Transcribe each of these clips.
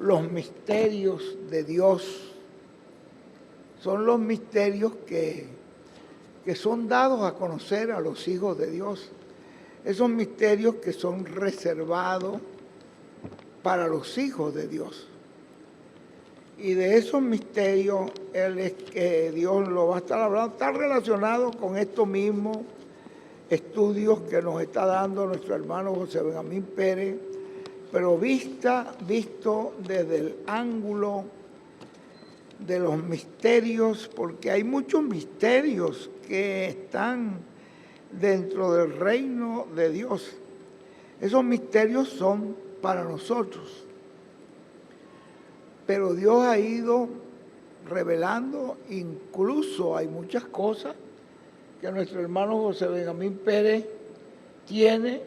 los misterios de Dios. Son los misterios que son dados a conocer a los hijos de Dios. Esos misterios que son reservados para los hijos de Dios. Y de esos misterios, Dios lo va a estar hablando, está relacionado con estos mismos estudios que nos está dando nuestro hermano José Benjamín Pérez, pero visto desde el ángulo de los misterios, porque hay muchos misterios que están dentro del reino de Dios. Esos misterios son para nosotros. Pero Dios ha ido revelando, incluso hay muchas cosas que nuestro hermano José Benjamín Pérez tiene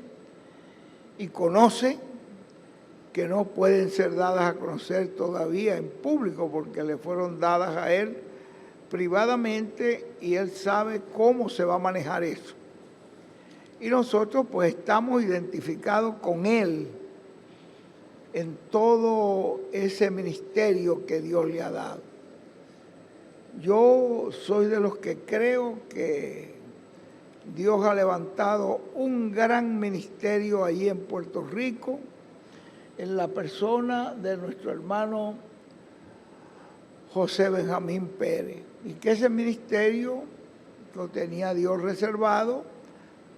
y conoce, que no pueden ser dadas a conocer todavía en público, porque le fueron dadas a él privadamente y él sabe cómo se va a manejar eso. Y nosotros pues estamos identificados con él en todo ese ministerio que Dios le ha dado. Yo soy de los que creo que Dios ha levantado un gran ministerio allí en Puerto Rico, en la persona de nuestro hermano José Benjamín Pérez, y que ese ministerio lo tenía Dios reservado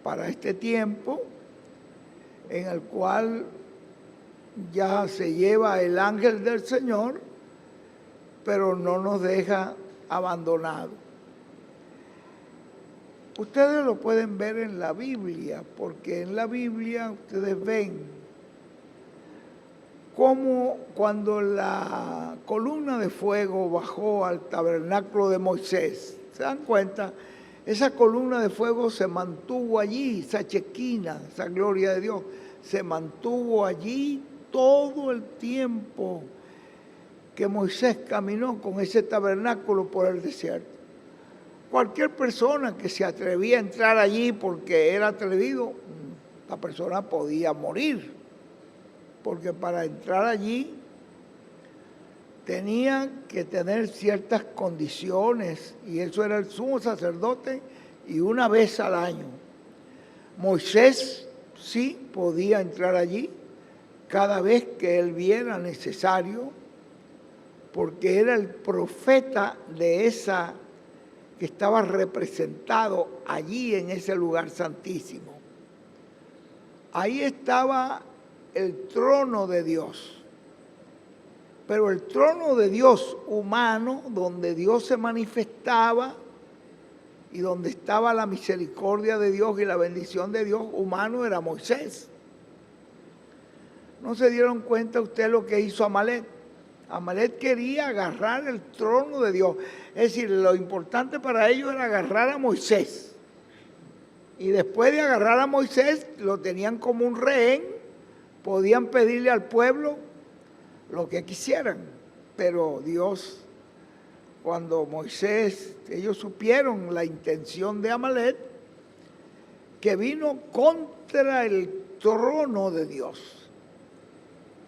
para este tiempo, en el cual ya se lleva el ángel del Señor, pero no nos deja abandonados. Ustedes lo pueden ver en la Biblia, porque en la Biblia ustedes ven cómo cuando la columna de fuego bajó al tabernáculo de Moisés, ¿se dan cuenta? Esa columna de fuego se mantuvo allí, esa chequina, esa gloria de Dios, se mantuvo allí todo el tiempo que Moisés caminó con ese tabernáculo por el desierto. Cualquier persona que se atrevía a entrar allí porque era atrevido, la persona podía morir, porque para entrar allí tenía que tener ciertas condiciones, y eso era el sumo sacerdote, y una vez al año. Moisés sí podía entrar allí cada vez que él viera necesario, porque era el profeta de esa que estaba representado allí en ese lugar santísimo. Ahí estaba el trono de Dios. Pero el trono de Dios humano, donde Dios se manifestaba y donde estaba la misericordia de Dios y la bendición de Dios humano, era Moisés. ¿No se dieron cuenta ustedes lo que hizo Amalek? Amalek quería agarrar el trono de Dios. Es decir, lo importante para ellos era agarrar a Moisés. Y después de agarrar a Moisés, lo tenían como un rehén. Podían pedirle al pueblo lo que quisieran. Pero Dios, cuando Moisés, ellos supieron la intención de Amalek, que vino contra el trono de Dios.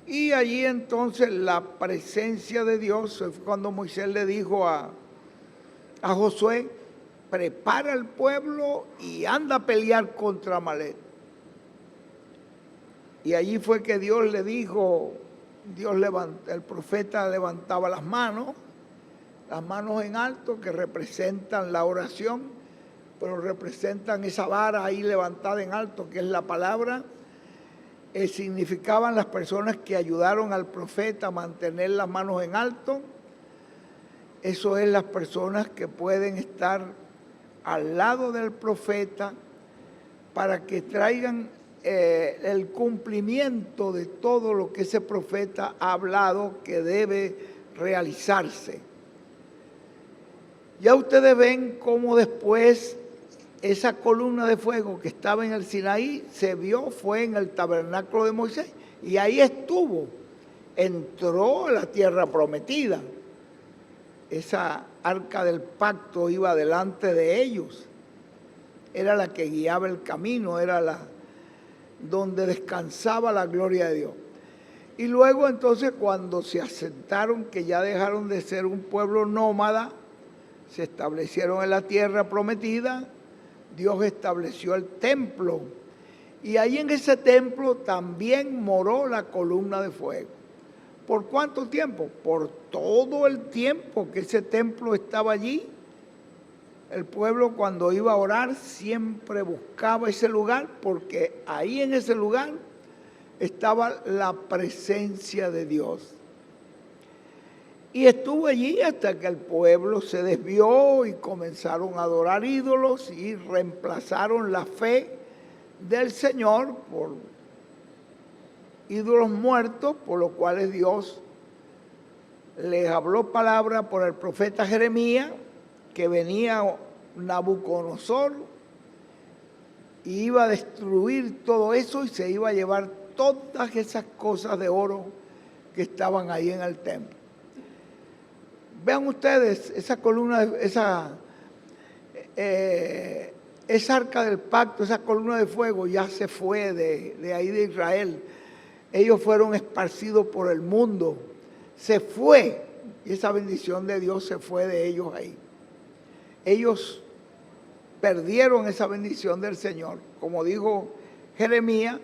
Y allí entonces la presencia de Dios, fue cuando Moisés le dijo a Josué, prepara al pueblo y anda a pelear contra Amalek. Y allí fue que Dios le dijo, el profeta levantaba las manos en alto, que representan la oración, pero representan esa vara ahí levantada en alto, que es la palabra. Significaban las personas que ayudaron al profeta a mantener las manos en alto. Eso es las personas que pueden estar al lado del profeta para que traigan el cumplimiento de todo lo que ese profeta ha hablado que debe realizarse. Ya ustedes ven cómo después esa columna de fuego que estaba en el Sinaí se vio, fue en el tabernáculo de Moisés, y ahí estuvo, entró a la tierra prometida. Esa arca del pacto iba delante de ellos, era la que guiaba el camino, era la donde descansaba la gloria de Dios. Y luego entonces cuando se asentaron, que ya dejaron de ser un pueblo nómada, se establecieron en la tierra prometida, Dios estableció el templo. Y ahí en ese templo también moró la columna de fuego. ¿Por cuánto tiempo? Por todo el tiempo que ese templo estaba allí. El pueblo cuando iba a orar siempre buscaba ese lugar, porque ahí en ese lugar estaba la presencia de Dios. Y estuvo allí hasta que el pueblo se desvió y comenzaron a adorar ídolos y reemplazaron la fe del Señor por ídolos muertos, por los cuales Dios les habló palabra por el profeta Jeremías, que venía Nabucodonosor y iba a destruir todo eso y se iba a llevar todas esas cosas de oro que estaban ahí en el templo. Vean ustedes, esa columna, esa arca del pacto, esa columna de fuego ya se fue de ahí de Israel. Ellos fueron esparcidos por el mundo. Se fue, y esa bendición de Dios se fue de ellos ahí. Ellos perdieron esa bendición del Señor. Como dijo Jeremías,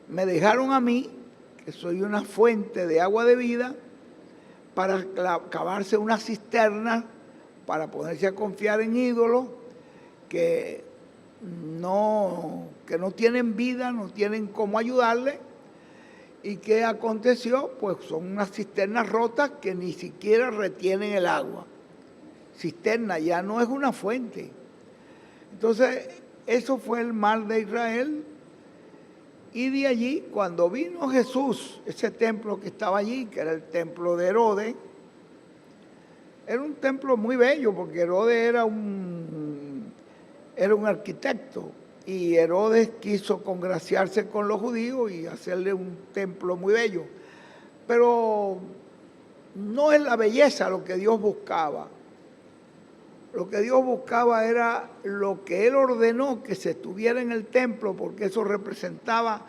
me dejaron a mí, que soy una fuente de agua de vida, para cavarse una cisterna, para ponerse a confiar en ídolos que no tienen vida, no tienen cómo ayudarle. ¿Y qué aconteció? Pues son unas cisternas rotas que ni siquiera retienen el agua. Cisterna ya no es una fuente. Entonces, eso fue el mal de Israel. Y de allí, cuando vino Jesús, ese templo que estaba allí, que era el templo de Herodes, era un templo muy bello, porque Herodes era un arquitecto. Y Herodes quiso congraciarse con los judíos y hacerle un templo muy bello. Pero no es la belleza lo que Dios buscaba. Lo que Dios buscaba era lo que Él ordenó que se estuviera en el templo, porque eso representaba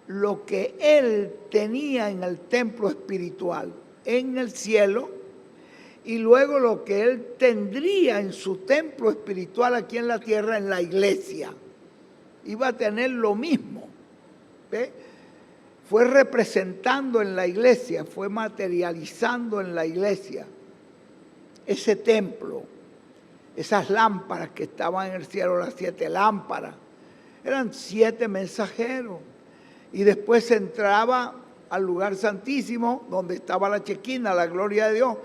lo que Él tenía en el templo espiritual, en el cielo, y luego lo que Él tendría en su templo espiritual aquí en la tierra, en la iglesia. Iba a tener lo mismo. ¿Ve? Fue representando en la iglesia, fue materializando en la iglesia ese templo, esas lámparas que estaban en el cielo, las 7 lámparas. Eran 7 mensajeros. Y después se entraba al lugar santísimo, donde estaba la chequina, la gloria de Dios.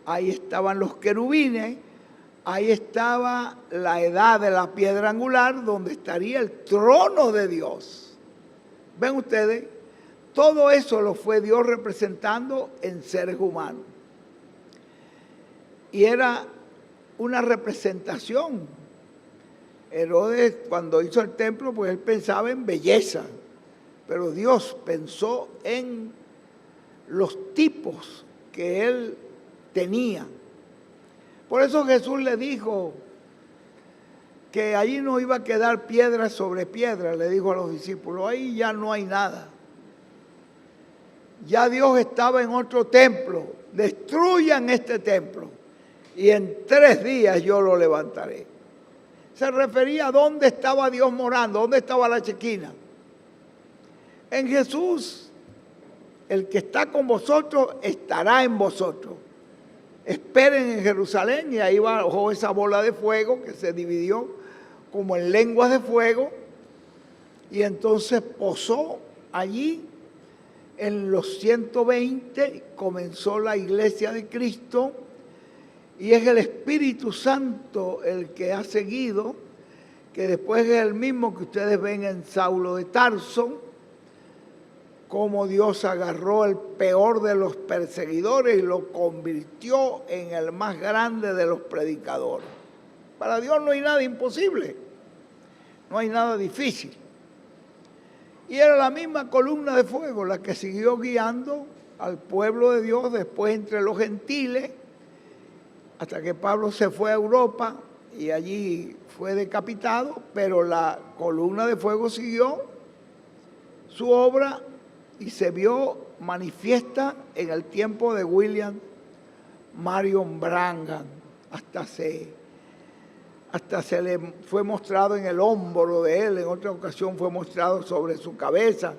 Ahí estaban los querubines. Ahí estaba la edad de la piedra angular, donde estaría el trono de Dios. ¿Ven ustedes? Todo eso lo fue Dios representando en seres humanos. Y era una representación. Herodes, cuando hizo el templo, pues él pensaba en belleza. Pero Dios pensó en los tipos que él tenía. Por eso Jesús le dijo que allí no iba a quedar piedra sobre piedra, le dijo a los discípulos, ahí ya no hay nada. Ya Dios estaba en otro templo, destruyan este templo y en 3 días yo lo levantaré. Se refería a dónde estaba Dios morando, dónde estaba la chequina. En Jesús, el que está con vosotros estará en vosotros. Esperen en Jerusalén, y ahí bajó esa bola de fuego que se dividió como en lenguas de fuego, y entonces posó allí. En los 120 comenzó la iglesia de Cristo, y es el Espíritu Santo el que ha seguido, que después es el mismo que ustedes ven en Saulo de Tarso, cómo Dios agarró el peor de los perseguidores y lo convirtió en el más grande de los predicadores. Para Dios no hay nada imposible, no hay nada difícil. Y era la misma columna de fuego la que siguió guiando al pueblo de Dios después entre los gentiles, hasta que Pablo se fue a Europa y allí fue decapitado, pero la columna de fuego siguió su obra y se vio manifiesta en el tiempo de William Marion Branham, hasta se le fue mostrado en el hombro de él, en otra ocasión fue mostrado sobre su cabeza.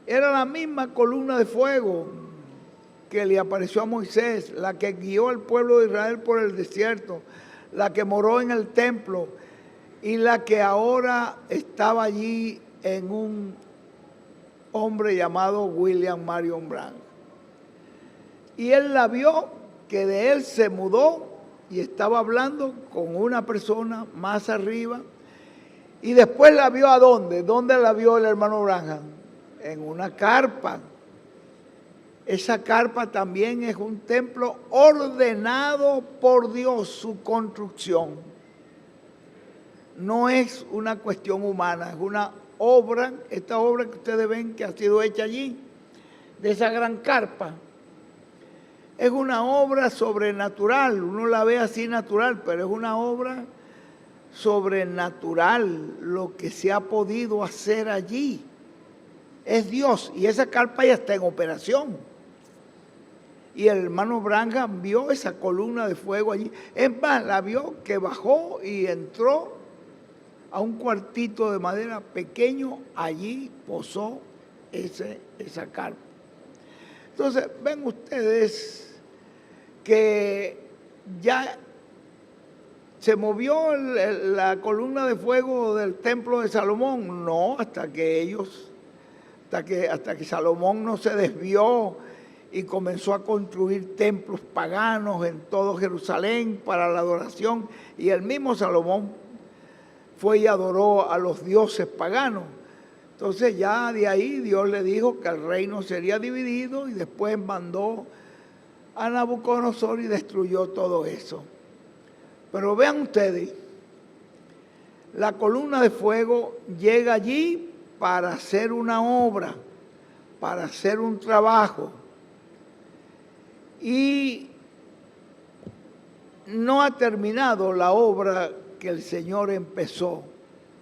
Era la misma columna de fuego que le apareció a Moisés, la que guió al pueblo de Israel por el desierto, la que moró en el templo y la que ahora estaba allí en un hombre llamado William Marion Branham. Y él la vio, que de él se mudó y estaba hablando con una persona más arriba. Y después la vio ¿a dónde? ¿Dónde la vio el hermano Branham? En una carpa. Esa carpa también es un templo ordenado por Dios, su construcción. No es una cuestión humana, es una obra, esta obra que ustedes ven que ha sido hecha allí, de esa gran carpa. Es una obra sobrenatural, uno la ve así natural, pero es una obra sobrenatural lo que se ha podido hacer allí. Es Dios, y esa carpa ya está en operación. Y el hermano Branham vio esa columna de fuego allí. Es más, la vio que bajó y entró a un cuartito de madera pequeño, allí posó esa carpa. Entonces, ven ustedes que ya se movió la columna de fuego del templo de Salomón. No, hasta que Salomón no se desvió y comenzó a construir templos paganos en todo Jerusalén para la adoración. Y el mismo Salomón fue y adoró a los dioses paganos. Entonces ya de ahí Dios le dijo que el reino sería dividido y después mandó a Nabucodonosor y destruyó todo eso. Pero vean ustedes, la columna de fuego llega allí para hacer una obra, para hacer un trabajo. Y no ha terminado la obra que el Señor empezó.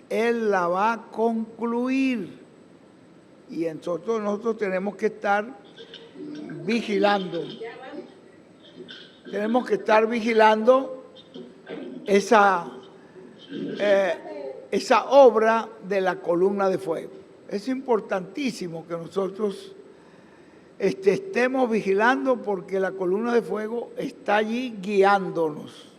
Él la va a concluir. Y nosotros tenemos que estar vigilando. Tenemos que estar vigilando esa obra de la columna de fuego. Es importantísimo que nosotros estemos vigilando porque la columna de fuego está allí guiándonos.